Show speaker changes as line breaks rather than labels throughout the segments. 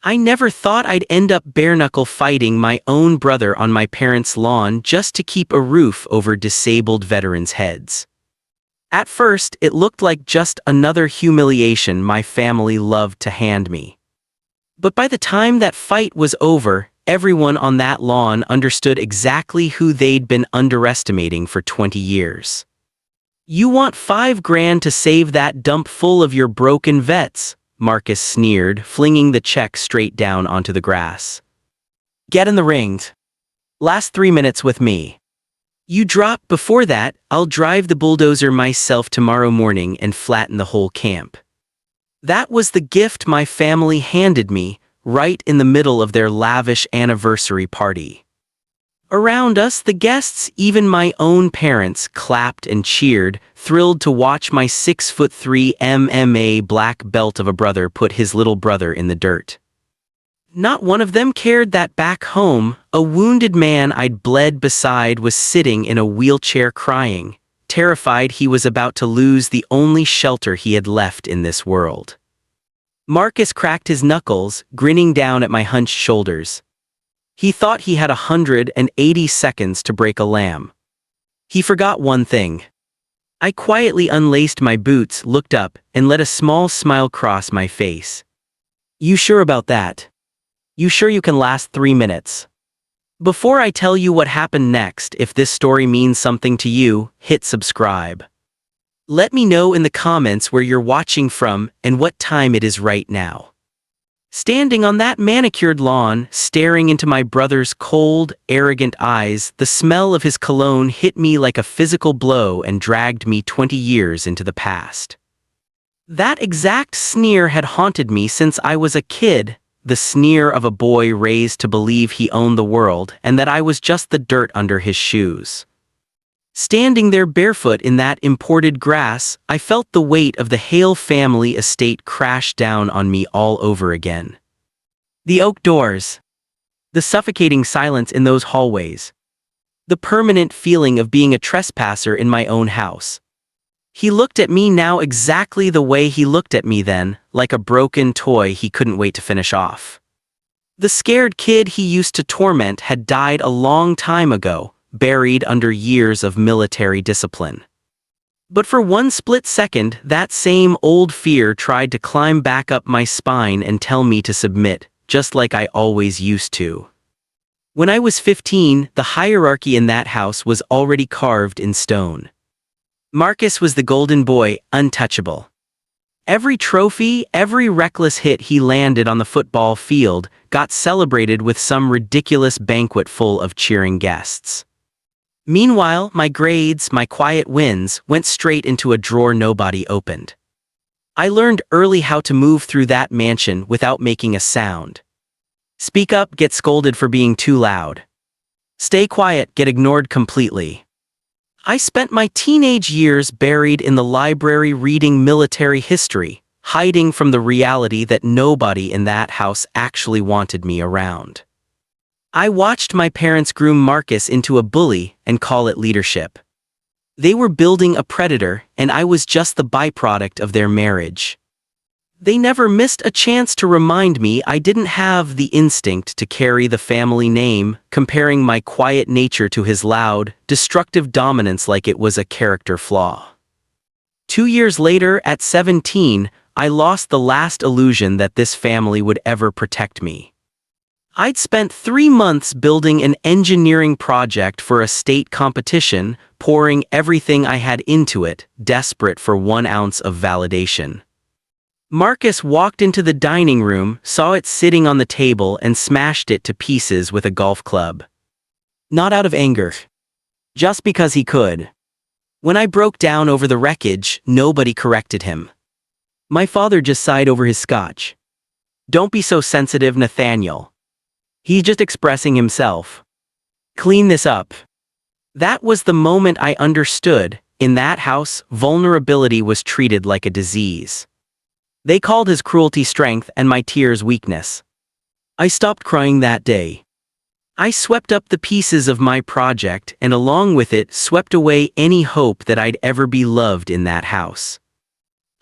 I never thought I'd end up bare-knuckle fighting my own brother on my parents' lawn just to keep a roof over disabled veterans' heads. At first, it looked like just another humiliation my family loved to hand me. But by the time that fight was over, everyone on that lawn understood exactly who they'd been underestimating for 20 years. "You want $5 grand to save that dump full of your broken vets," Marcus sneered, flinging the check straight down onto the grass. "Get in the ring. Last 3 minutes with me. You drop before that, I'll drive the bulldozer myself tomorrow morning and flatten the whole camp." That was the gift my family handed me, right in the middle of their lavish anniversary party. Around us, the guests, even my own parents, clapped and cheered, thrilled to watch my 6'3" MMA black belt of a brother put his little brother in the dirt. Not one of them cared that back home, a wounded man I'd bled beside was sitting in a wheelchair crying, terrified he was about to lose the only shelter he had left in this world. Marcus cracked his knuckles, grinning down at my hunched shoulders. He thought he had 180 seconds to break a lamb. He forgot one thing. I quietly unlaced my boots, looked up, and let a small smile cross my face. "You sure about that? You sure you can last 3 minutes?" Before I tell you what happened next, if this story means something to you, hit subscribe. Let me know in the comments where you're watching from and what time it is right now. Standing on that manicured lawn, staring into my brother's cold, arrogant eyes, the smell of his cologne hit me like a physical blow and dragged me 20 years into the past. That exact sneer had haunted me since I was a kid, the sneer of a boy raised to believe he owned the world and that I was just the dirt under his shoes. Standing there barefoot in that imported grass, I felt the weight of the Hale family estate crash down on me all over again. The oak doors. The suffocating silence in those hallways. The permanent feeling of being a trespasser in my own house. He looked at me now exactly the way he looked at me then, like a broken toy he couldn't wait to finish off. The scared kid he used to torment had died a long time ago, buried under years of military discipline. But for one split second, that same old fear tried to climb back up my spine and tell me to submit, just like I always used to. When I was 15, the hierarchy in that house was already carved in stone. Marcus was the golden boy, untouchable. Every trophy, every reckless hit he landed on the football field got celebrated with some ridiculous banquet full of cheering guests. Meanwhile, my grades, my quiet wins, went straight into a drawer nobody opened. I learned early how to move through that mansion without making a sound. Speak up, get scolded for being too loud. Stay quiet, get ignored completely. I spent my teenage years buried in the library reading military history, hiding from the reality that nobody in that house actually wanted me around. I watched my parents groom Marcus into a bully and call it leadership. They were building a predator, and I was just the byproduct of their marriage. They never missed a chance to remind me I didn't have the instinct to carry the family name, comparing my quiet nature to his loud, destructive dominance like it was a character flaw. 2 years later, at 17, I lost the last illusion that this family would ever protect me. I'd spent 3 months building an engineering project for a state competition, pouring everything I had into it, desperate for 1 ounce of validation. Marcus walked into the dining room, saw it sitting on the table, and smashed it to pieces with a golf club. Not out of anger. Just because he could. When I broke down over the wreckage, nobody corrected him. My father just sighed over his scotch. "Don't be so sensitive, Nathaniel. He's just expressing himself. Clean this up." That was the moment I understood. In that house, vulnerability was treated like a disease. They called his cruelty strength and my tears weakness. I stopped crying that day. I swept up the pieces of my project and along with it swept away any hope that I'd ever be loved in that house.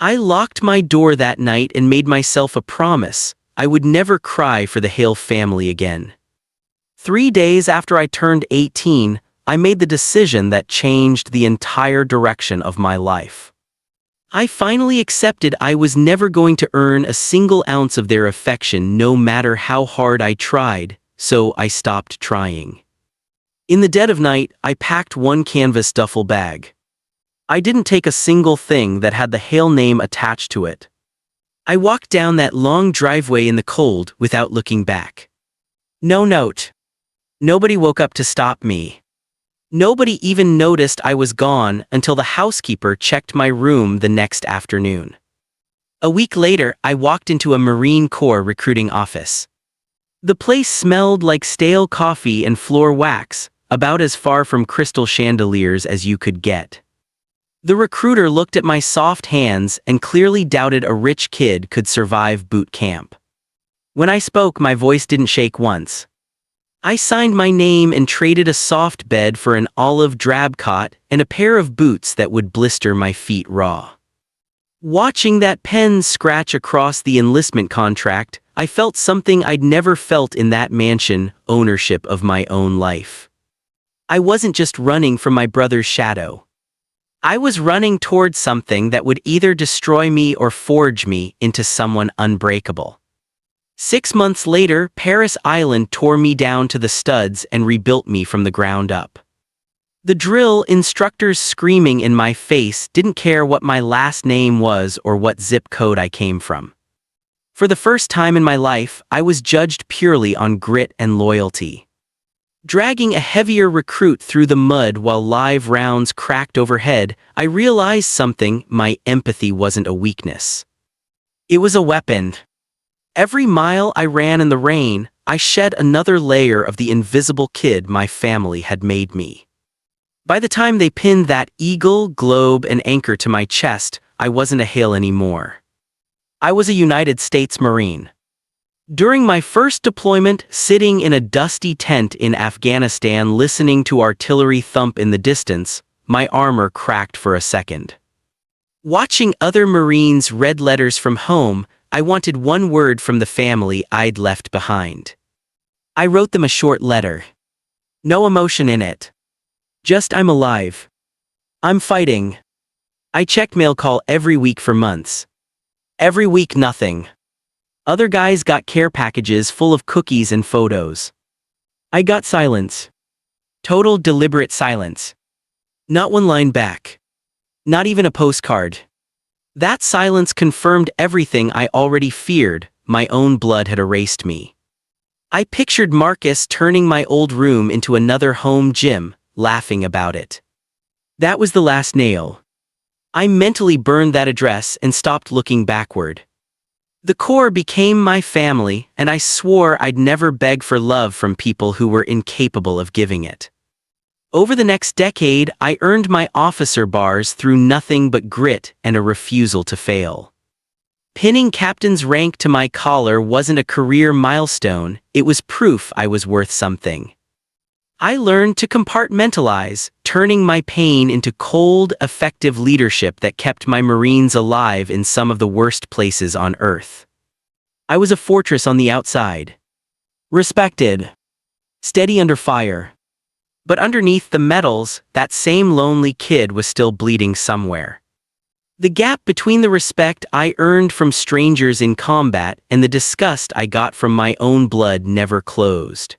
I locked my door that night and made myself a promise. I would never cry for the Hale family again. 3 days after I turned 18, I made the decision that changed the entire direction of my life. I finally accepted I was never going to earn a single ounce of their affection no matter how hard I tried, so I stopped trying. In the dead of night, I packed one canvas duffel bag. I didn't take a single thing that had the Hale name attached to it. I walked down that long driveway in the cold without looking back. No note. Nobody woke up to stop me. Nobody even noticed I was gone until the housekeeper checked my room the next afternoon. A week later, I walked into a Marine Corps recruiting office. The place smelled like stale coffee and floor wax, about as far from crystal chandeliers as you could get. The recruiter looked at my soft hands and clearly doubted a rich kid could survive boot camp. When I spoke, my voice didn't shake once. I signed my name and traded a soft bed for an olive drab cot and a pair of boots that would blister my feet raw. Watching that pen scratch across the enlistment contract, I felt something I'd never felt in that mansion: ownership of my own life. I wasn't just running from my brother's shadow. I was running towards something that would either destroy me or forge me into someone unbreakable. 6 months later, Paris Island tore me down to the studs and rebuilt me from the ground up. The drill instructors screaming in my face didn't care what my last name was or what zip code I came from. For the first time in my life, I was judged purely on grit and loyalty. Dragging a heavier recruit through the mud while live rounds cracked overhead, I realized something: my empathy wasn't a weakness. It was a weapon. Every mile I ran in the rain, I shed another layer of the invisible kid my family had made me. By the time they pinned that eagle, globe, and anchor to my chest, I wasn't a Hale anymore. I was a United States Marine. During my first deployment, sitting in a dusty tent in Afghanistan listening to artillery thump in the distance, my armor cracked for a second. Watching other Marines read letters from home, I wanted one word from the family I'd left behind. I wrote them a short letter. No emotion in it. Just, I'm alive. I'm fighting. I checked mail call every week for months. Every week, nothing. Other guys got care packages full of cookies and photos. I got silence. Total deliberate silence. Not one line back. Not even a postcard. That silence confirmed everything I already feared: my own blood had erased me. I pictured Marcus turning my old room into another home gym, laughing about it. That was the last nail. I mentally burned that address and stopped looking backward. The Corps became my family, and I swore I'd never beg for love from people who were incapable of giving it. Over the next decade, I earned my officer bars through nothing but grit and a refusal to fail. Pinning captain's rank to my collar wasn't a career milestone, it was proof I was worth something. I learned to compartmentalize, turning my pain into cold, effective leadership that kept my Marines alive in some of the worst places on Earth. I was a fortress on the outside. Respected. Steady under fire. But underneath the medals, that same lonely kid was still bleeding somewhere. The gap between the respect I earned from strangers in combat and the disgust I got from my own blood never closed.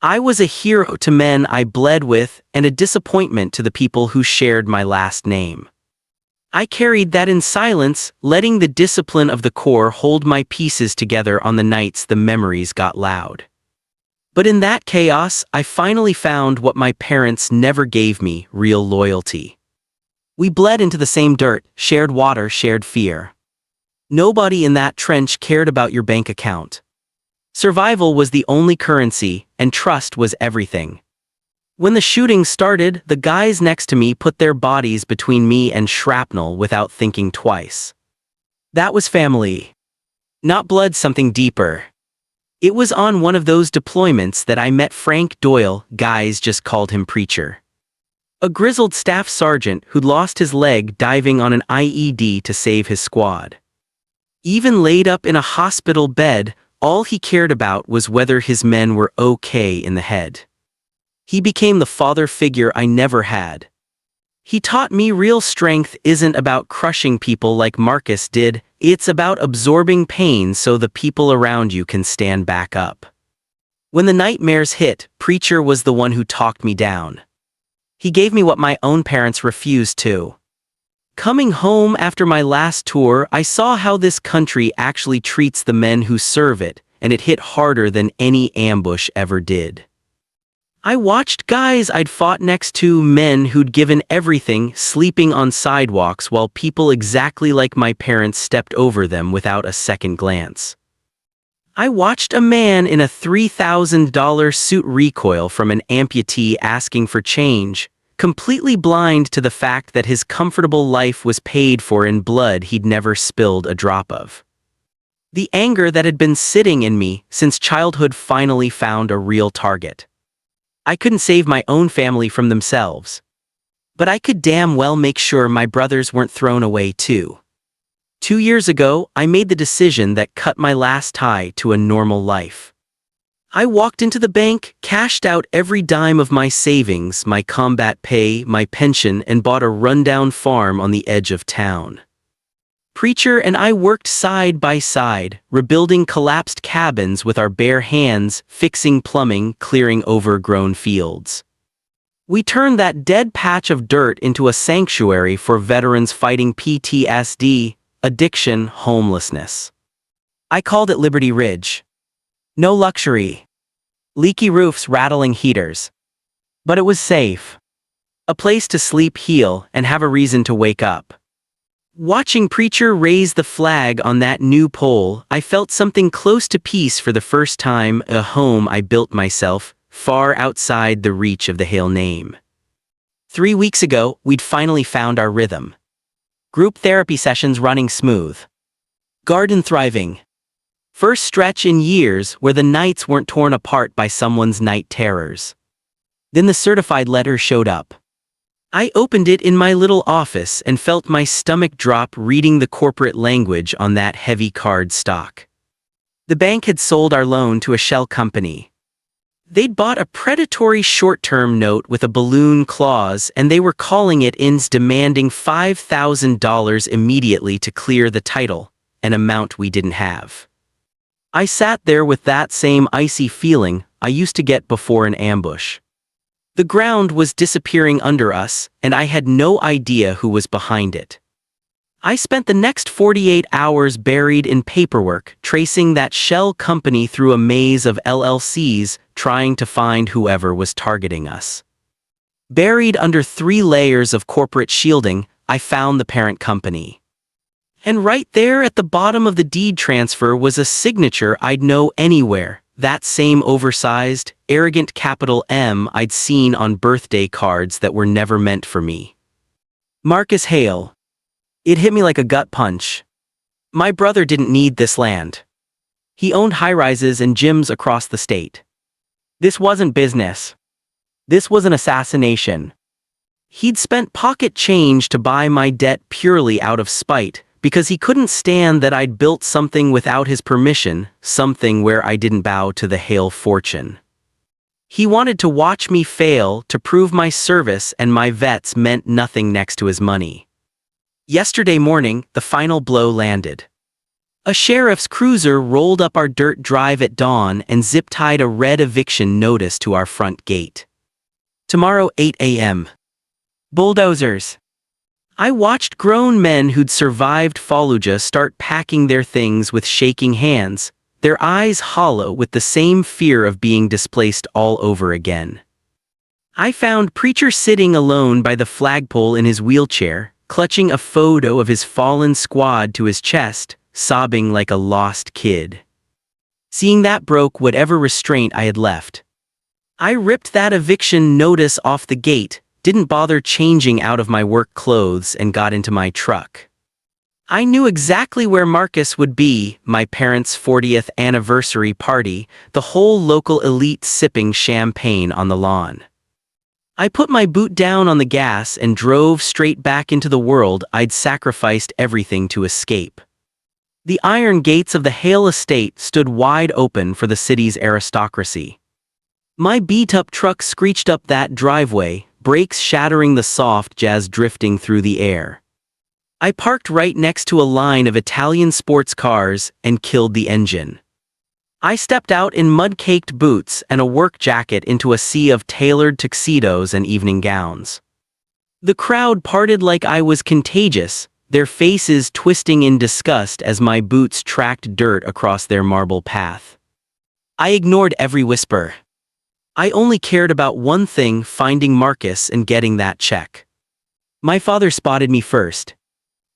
I was a hero to men I bled with and a disappointment to the people who shared my last name. I carried that in silence, letting the discipline of the Corps hold my pieces together on the nights the memories got loud. But in that chaos, I finally found what my parents never gave me: real loyalty. We bled into the same dirt, shared water, shared fear. Nobody in that trench cared about your bank account. Survival was the only currency, and trust was everything. When the shooting started, the guys next to me put their bodies between me and shrapnel without thinking twice. That was family. Not blood, something deeper. It was on one of those deployments that I met Frank Doyle, guys just called him Preacher. A grizzled staff sergeant who'd lost his leg diving on an IED to save his squad. Even laid up in a hospital bed, all he cared about was whether his men were okay in the head. He became the father figure I never had. He taught me real strength isn't about crushing people like Marcus did, it's about absorbing pain so the people around you can stand back up. When the nightmares hit, Preacher was the one who talked me down. He gave me what my own parents refused to. Coming home after my last tour, I saw how this country actually treats the men who serve it, and it hit harder than any ambush ever did. I watched guys I'd fought next to, men who'd given everything, sleeping on sidewalks while people exactly like my parents stepped over them without a second glance. I watched a man in a $3,000 suit recoil from an amputee asking for change, completely blind to the fact that his comfortable life was paid for in blood he'd never spilled a drop of. The anger that had been sitting in me since childhood finally found a real target. I couldn't save my own family from themselves. But I could damn well make sure my brothers weren't thrown away too. 2 years ago, I made the decision that cut my last tie to a normal life. I walked into the bank, cashed out every dime of my savings, my combat pay, my pension, and bought a rundown farm on the edge of town. Preacher and I worked side by side, rebuilding collapsed cabins with our bare hands, fixing plumbing, clearing overgrown fields. We turned that dead patch of dirt into a sanctuary for veterans fighting PTSD, addiction, homelessness. I called it Liberty Ridge. No luxury. Leaky roofs, rattling heaters. But it was safe. A place to sleep, heal, and have a reason to wake up. Watching Preacher raise the flag on that new pole, I felt something close to peace for the first time, a home I built myself, far outside the reach of the Hail name. 3 weeks ago, we'd finally found our rhythm. Group therapy sessions running smooth. Garden thriving. First stretch in years where the nights weren't torn apart by someone's night terrors. Then the certified letter showed up. I opened it in my little office and felt my stomach drop reading the corporate language on that heavy card stock. The bank had sold our loan to a shell company. They'd bought a predatory short-term note with a balloon clause, and they were calling it ins, demanding $5,000 immediately to clear the title, an amount we didn't have. I sat there with that same icy feeling I used to get before an ambush. The ground was disappearing under us, and I had no idea who was behind it. I spent the next 48 hours buried in paperwork, tracing that shell company through a maze of LLCs, trying to find whoever was targeting us. Buried under 3 layers of corporate shielding, I found the parent company. And right there at the bottom of the deed transfer was a signature I'd know anywhere. That same oversized, arrogant capital M I'd seen on birthday cards that were never meant for me. Marcus Hale. It hit me like a gut punch. My brother didn't need this land. He owned high-rises and gyms across the state. This wasn't business. This was an assassination. He'd spent pocket change to buy my debt purely out of spite, because he couldn't stand that I'd built something without his permission, something where I didn't bow to the Hale fortune. He wanted to watch me fail, to prove my service and my vets meant nothing next to his money. Yesterday morning, the final blow landed. A sheriff's cruiser rolled up our dirt drive at dawn and zip-tied a red eviction notice to our front gate. Tomorrow 8 a.m. Bulldozers. I watched grown men who'd survived Fallujah start packing their things with shaking hands, their eyes hollow with the same fear of being displaced all over again. I found Preacher sitting alone by the flagpole in his wheelchair, clutching a photo of his fallen squad to his chest, sobbing like a lost kid. Seeing that broke whatever restraint I had left. I ripped that eviction notice off the gate, didn't bother changing out of my work clothes, and got into my truck. I knew exactly where Marcus would be, my parents' 40th anniversary party, the whole local elite sipping champagne on the lawn. I put my boot down on the gas and drove straight back into the world I'd sacrificed everything to escape. The iron gates of the Hale estate stood wide open for the city's aristocracy. My beat-up truck screeched up that driveway, brakes shattering the soft jazz drifting through the air. I parked right next to a line of Italian sports cars and killed the engine. I stepped out in mud-caked boots and a work jacket into a sea of tailored tuxedos and evening gowns. The crowd parted like I was contagious, their faces twisting in disgust as my boots tracked dirt across their marble path. I ignored every whisper. I only cared about one thing: finding Marcus and getting that check. My father spotted me first.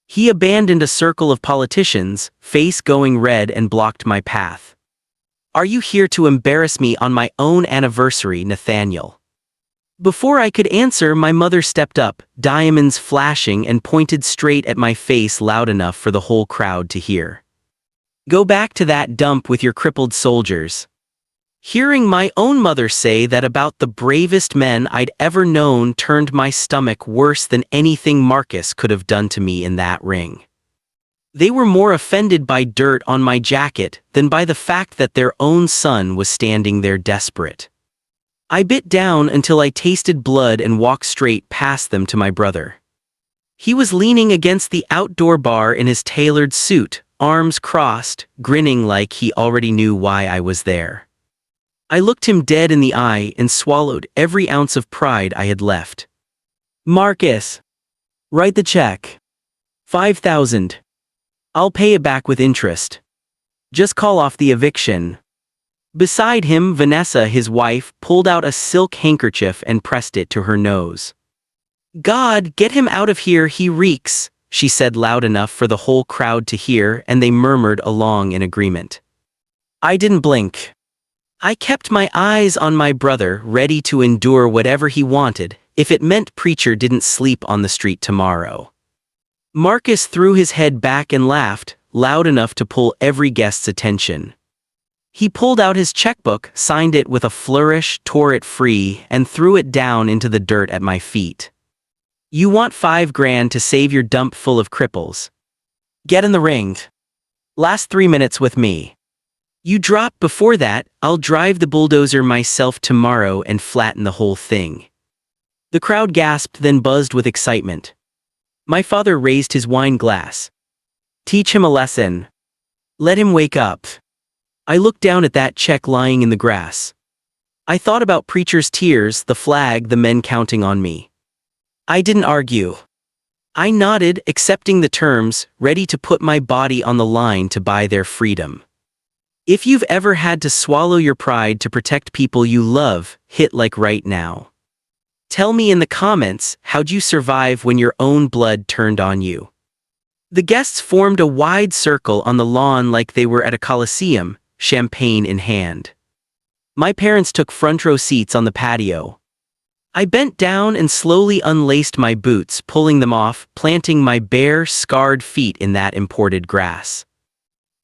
He abandoned a circle of politicians, face going red, and blocked my path. "Are you here to embarrass me on my own anniversary, Nathaniel?" Before I could answer, my mother stepped up, diamonds flashing, and pointed straight at my face loud enough for the whole crowd to hear. "Go back to that dump with your crippled soldiers." Hearing my own mother say that about the bravest men I'd ever known turned my stomach worse than anything Marcus could have done to me in that ring. They were more offended by dirt on my jacket than by the fact that their own son was standing there desperate. I bit down until I tasted blood and walked straight past them to my brother. He was leaning against the outdoor bar in his tailored suit, arms crossed, grinning like he already knew why I was there. I looked him dead in the eye and swallowed every ounce of pride I had left. "Marcus, write the check. 5,000. I'll pay it back with interest. Just call off the eviction." Beside him, Vanessa, his wife, pulled out a silk handkerchief and pressed it to her nose. "God, get him out of here, he reeks," she said loud enough for the whole crowd to hear, and they murmured along in agreement. I didn't blink. I kept my eyes on my brother, ready to endure whatever he wanted, if it meant Preacher didn't sleep on the street tomorrow. Marcus threw his head back and laughed, loud enough to pull every guest's attention. He pulled out his checkbook, signed it with a flourish, tore it free, and threw it down into the dirt at my feet. "You want 5 grand to save your dump full of cripples. Get in the ring. Last 3 minutes with me. You drop before that, I'll drive the bulldozer myself tomorrow and flatten the whole thing." The crowd gasped, then buzzed with excitement. My father raised his wine glass. "Teach him a lesson. Let him wake up." I looked down at that check lying in the grass. I thought about Preacher's tears, the flag, the men counting on me. I didn't argue. I nodded, accepting the terms, ready to put my body on the line to buy their freedom. If you've ever had to swallow your pride to protect people you love, hit like right now. Tell me in the comments, how'd you survive when your own blood turned on you? The guests formed a wide circle on the lawn like they were at a coliseum, champagne in hand. My parents took front row seats on the patio. I bent down and slowly unlaced my boots, pulling them off, planting my bare, scarred feet in that imported grass.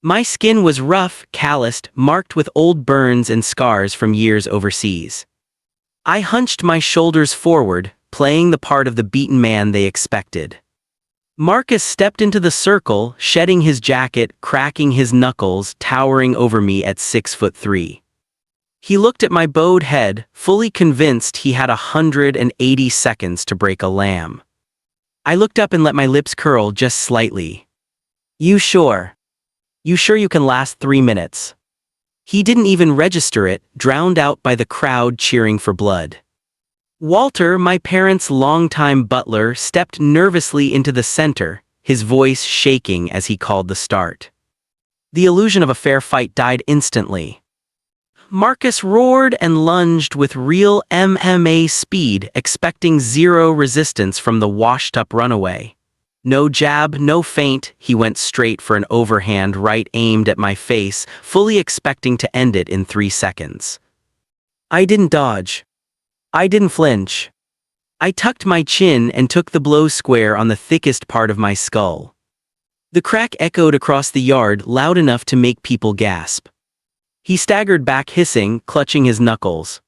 My skin was rough, calloused, marked with old burns and scars from years overseas. I hunched my shoulders forward, playing the part of the beaten man they expected. Marcus stepped into the circle, shedding his jacket, cracking his knuckles, towering over me at 6'3". He looked at my bowed head, fully convinced he had 180 seconds to break a lamb. I looked up and let my lips curl just slightly. You sure you can last 3 minutes?" He didn't even register it, drowned out by the crowd cheering for blood. Walter, my parents' longtime butler, stepped nervously into the center, his voice shaking as he called the start. The illusion of a fair fight died instantly. Marcus roared and lunged with real MMA speed, expecting zero resistance from the washed-up runaway. No jab, no feint, he went straight for an overhand right aimed at my face, fully expecting to end it in 3 seconds. I didn't dodge. I didn't flinch. I tucked my chin and took the blow square on the thickest part of my skull. The crack echoed across the yard loud enough to make people gasp. He staggered back hissing, clutching his knuckles.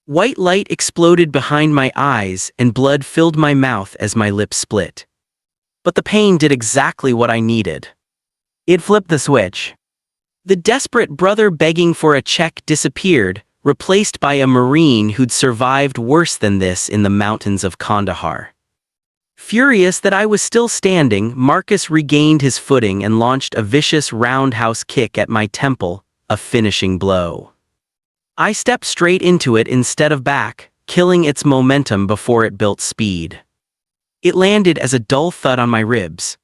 White light exploded behind my eyes and blood filled my mouth as my lips split. But the pain did exactly what I needed. It flipped the switch. The desperate brother begging for a check disappeared, replaced by a Marine who'd survived worse than this in the mountains of Kandahar. Furious that I was still standing, Marcus regained his footing and launched a vicious roundhouse kick at my temple, a finishing blow. I stepped straight into it instead of back, killing its momentum before it built speed. It landed as a dull thud on my ribs.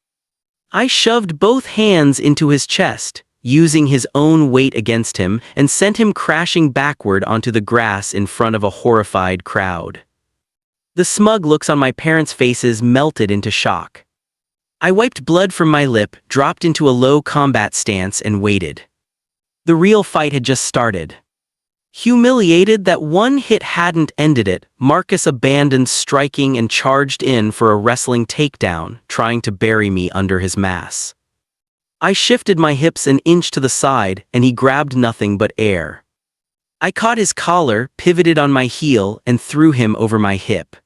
I shoved both hands into his chest, using his own weight against him, and sent him crashing backward onto the grass in front of a horrified crowd. The smug looks on my parents' faces melted into shock. I wiped blood from my lip, dropped into a low combat stance, and waited. The real fight had just started. Humiliated that one hit hadn't ended it, Marcus abandoned striking and charged in for a wrestling takedown, trying to bury me under his mass. I shifted my hips an inch to the side, and he grabbed nothing but air. I caught his collar, pivoted on my heel, and threw him over my hip.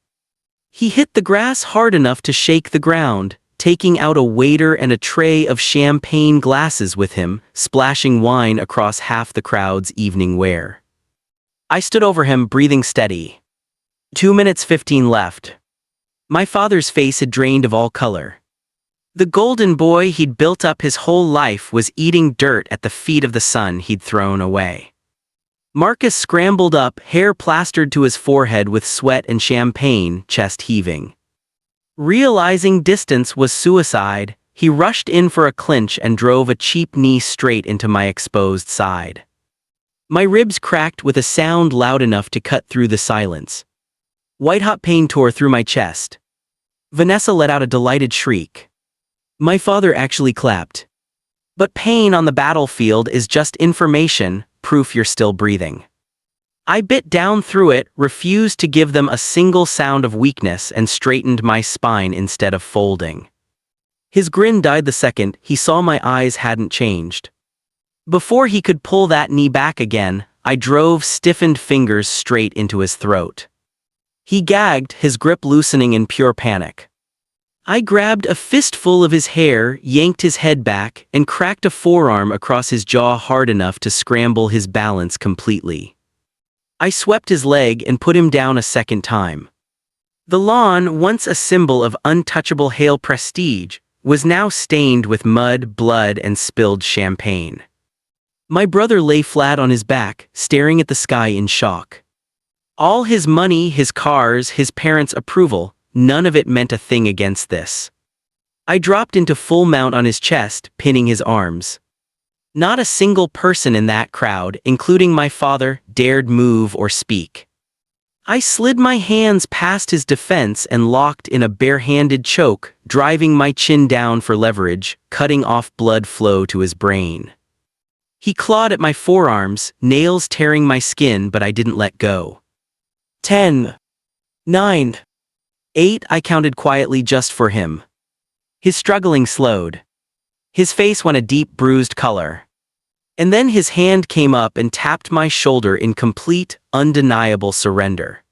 He hit the grass hard enough to shake the ground, taking out a waiter and a tray of champagne glasses with him, splashing wine across half the crowd's evening wear. I stood over him, breathing steady. 2 minutes 15 left. My father's face had drained of all color. The golden boy he'd built up his whole life was eating dirt at the feet of the son he'd thrown away. Marcus scrambled up, hair plastered to his forehead with sweat and champagne, chest heaving. Realizing distance was suicide, he rushed in for a clinch and drove a cheap knee straight into my exposed side. My ribs cracked with a sound loud enough to cut through the silence. White-hot pain tore through my chest. Vanessa let out a delighted shriek. My father actually clapped. But pain on the battlefield is just information, proof you're still breathing. I bit down through it, refused to give them a single sound of weakness, and straightened my spine instead of folding. His grin died the second he saw my eyes hadn't changed. Before he could pull that knee back again, I drove stiffened fingers straight into his throat. He gagged, his grip loosening in pure panic. I grabbed a fistful of his hair, yanked his head back, and cracked a forearm across his jaw hard enough to scramble his balance completely. I swept his leg and put him down a second time. The lawn, once a symbol of untouchable Hale prestige, was now stained with mud, blood, and spilled champagne. My brother lay flat on his back, staring at the sky in shock. All his money, his cars, his parents' approval, none of it meant a thing against this. I dropped into full mount on his chest, pinning his arms. Not a single person in that crowd, including my father, dared move or speak. I slid my hands past his defense and locked in a bare-handed choke, driving my chin down for leverage, cutting off blood flow to his brain. He clawed at my forearms, nails tearing my skin, but I didn't let go. 10, 9, 8, I counted quietly just for him. His struggling slowed. His face went a deep bruised color. And then his hand came up and tapped my shoulder in complete, undeniable surrender.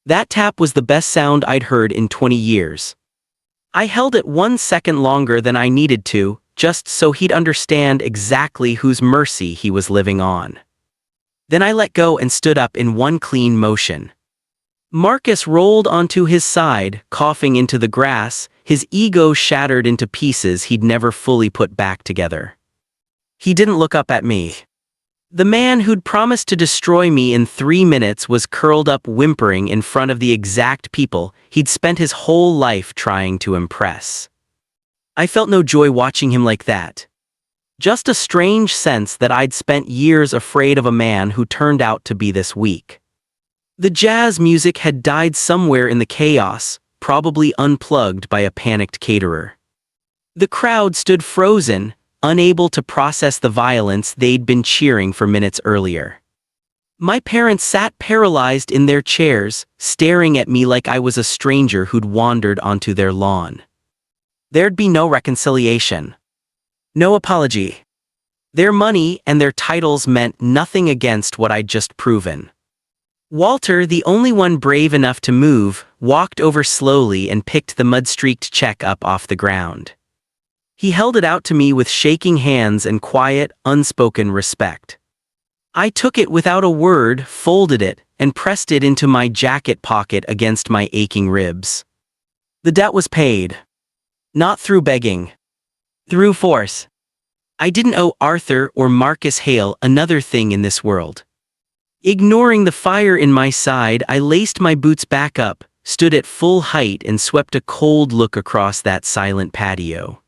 That tap was the best sound I'd heard in 20 years. I held it 1 second longer than I needed to, just so he'd understand exactly whose mercy he was living on. Then I let go and stood up in one clean motion. Marcus rolled onto his side, coughing into the grass, his ego shattered into pieces he'd never fully put back together. He didn't look up at me. The man who'd promised to destroy me in 3 minutes was curled up whimpering in front of the exact people he'd spent his whole life trying to impress. I felt no joy watching him like that. Just a strange sense that I'd spent years afraid of a man who turned out to be this weak. The jazz music had died somewhere in the chaos, probably unplugged by a panicked caterer. The crowd stood frozen, unable to process the violence they'd been cheering for minutes earlier. My parents sat paralyzed in their chairs, staring at me like I was a stranger who'd wandered onto their lawn. There'd be no reconciliation. No apology. Their money and their titles meant nothing against what I'd just proven. Walter, the only one brave enough to move, walked over slowly and picked the mud-streaked check up off the ground. He held it out to me with shaking hands and quiet, unspoken respect. I took it without a word, folded it, and pressed it into my jacket pocket against my aching ribs. The debt was paid. Not through begging. Through force. I didn't owe Arthur or Marcus Hale another thing in this world. Ignoring the fire in my side, I laced my boots back up, stood at full height and swept a cold look across that silent patio.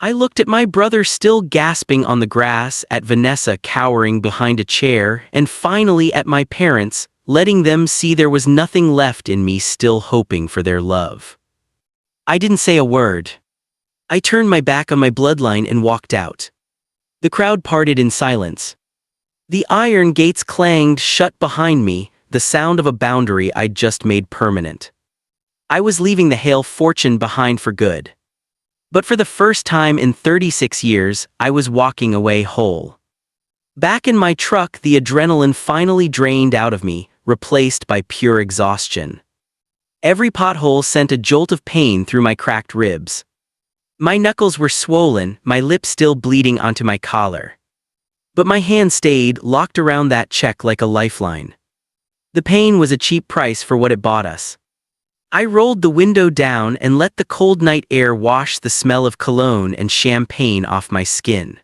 I looked at my brother still gasping on the grass, at Vanessa cowering behind a chair, and finally at my parents, letting them see there was nothing left in me, still hoping for their love. I didn't say a word. I turned my back on my bloodline and walked out. The crowd parted in silence. The iron gates clanged shut behind me, the sound of a boundary I'd just made permanent. I was leaving the Hale fortune behind for good. But for the first time in 36 years, I was walking away whole. Back in my truck, the adrenaline finally drained out of me, replaced by pure exhaustion. Every pothole sent a jolt of pain through my cracked ribs. My knuckles were swollen, my lips still bleeding onto my collar. But my hand stayed locked around that check like a lifeline. The pain was a cheap price for what it bought us. I rolled the window down and let the cold night air wash the smell of cologne and champagne off my skin.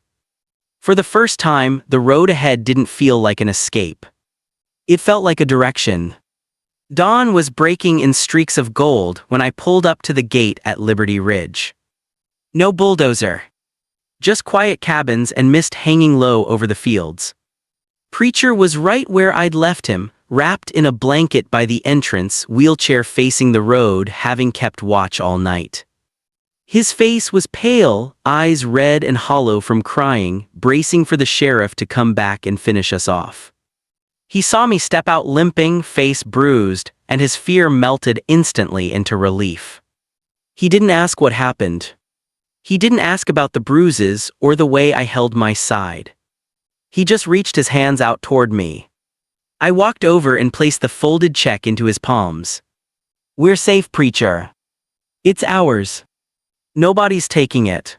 For the first time, the road ahead didn't feel like an escape. It felt like a direction. Dawn was breaking in streaks of gold when I pulled up to the gate at Liberty Ridge. No bulldozer. Just quiet cabins and mist hanging low over the fields. Preacher was right where I'd left him, wrapped in a blanket by the entrance, wheelchair facing the road, having kept watch all night. His face was pale, eyes red and hollow from crying, bracing for the sheriff to come back and finish us off. He saw me step out limping, face bruised, and his fear melted instantly into relief. He didn't ask what happened. He didn't ask about the bruises or the way I held my side. He just reached his hands out toward me. I walked over and placed the folded check into his palms. "We're safe, preacher. It's ours. Nobody's taking it."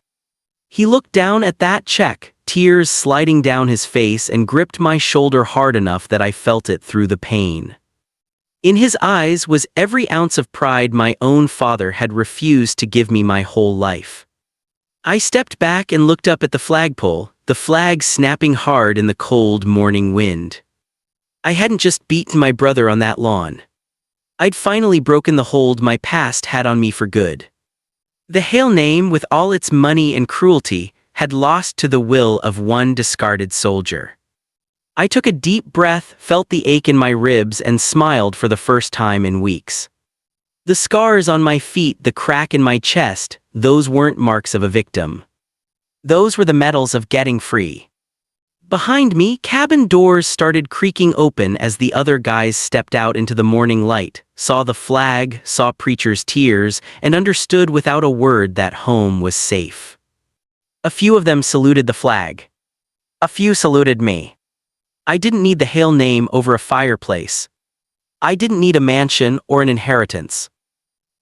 He looked down at that check, tears sliding down his face, and gripped my shoulder hard enough that I felt it through the pain. In his eyes was every ounce of pride my own father had refused to give me my whole life. I stepped back and looked up at the flagpole, the flag snapping hard in the cold morning wind. I hadn't just beaten my brother on that lawn. I'd finally broken the hold my past had on me for good. The Hale name, with all its money and cruelty, had lost to the will of one discarded soldier. I took a deep breath, felt the ache in my ribs, and smiled for the first time in weeks. The scars on my feet, the crack in my chest, those weren't marks of a victim. Those were the medals of getting free. Behind me, cabin doors started creaking open as the other guys stepped out into the morning light, saw the flag, saw Preacher's tears, and understood without a word that home was safe. A few of them saluted the flag. A few saluted me. I didn't need the Hale name over a fireplace. I didn't need a mansion or an inheritance.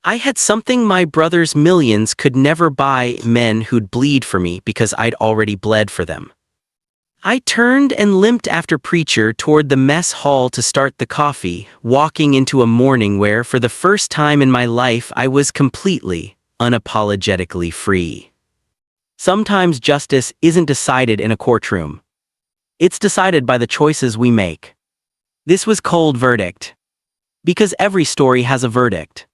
I had something my brother's millions could never buy: men who'd bleed for me because I'd already bled for them. I turned and limped after Preacher toward the mess hall to start the coffee, walking into a morning where, for the first time in my life, I was completely, unapologetically free. Sometimes justice isn't decided in a courtroom. It's decided by the choices we make. This was cold verdict. Because every story has a verdict.